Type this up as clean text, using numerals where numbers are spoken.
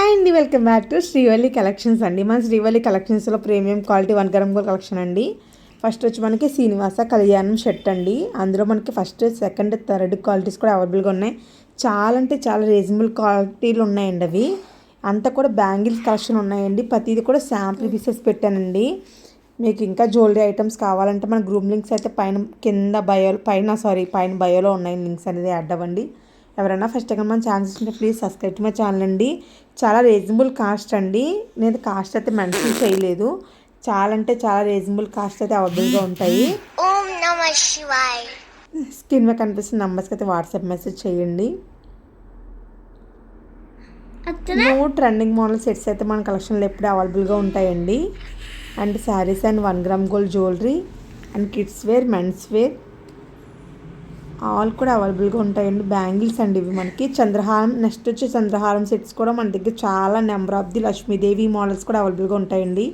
Hi అండి, welcome back to Srivalli collections అండి. మన శ్రీవల్లి కలెక్షన్స్లో premium quality 1 gram gold collection అండి. ఫస్ట్ వచ్చి మనకి శ్రీనివాస కళ్యాణం షర్ట్ అండి. అందులో మనకి ఫస్ట్, సెకండ్, థర్డ్ క్వాలిటీస్ కూడా అవైలబుల్గా ఉన్నాయి. చాలా అంటే చాలా రీజనబుల్ క్వాలిటీలు ఉన్నాయండి. అవి అంతా కూడా బ్యాంగిల్స్ కలెక్షన్ ఉన్నాయండి. ప్రతిది కూడా శాంపుల్ పీసెస్ పెట్టానండి. మీకు ఇంకా జ్యువెలరీ ఐటమ్స్ కావాలంటే మన గ్రూప్ లింక్స్ అయితే పైన బయోలో ఉన్నాయి. లింక్స్ అనేది యాడ్ అవ్వండి. ఎవరైనా ఫస్ట్ టైం మన ఛానల్స్ ఉంటే please subscribe to my channel అండి. చాలా రీజనబుల్ కాస్ట్ అండి. నేను కాస్ట్ అయితే మెన్షన్ చేయలేదు. చాలా అంటే చాలా రీజనబుల్ కాస్ట్ అయితే అవైలబుల్గా ఉంటాయి. ఓం నమః శివాయ. స్క్రీన్ మీద కనిపిస్తున్న నెంబర్స్కి అయితే వాట్సాప్ మెసేజ్ చేయండి. న్యూ ట్రెండింగ్ మోడల్ సెట్స్ అయితే మన కలెక్షన్లో ఎప్పుడు అవైలబుల్గా ఉంటాయండి. And saris and 1 gram gold jewellery and kids wear, men's wear all కూడా అవైలబుల్గా ఉంటాయండి. బ్యాంగిల్స్ అండి ఇవి మనకి. చంద్రహారం, నెక్స్ట్ వచ్చి చంద్రహారం సెట్స్ కూడా మన దగ్గర చాలా number of the Lakshmidevi models కూడా అవైలబుల్గా ఉంటాయండి.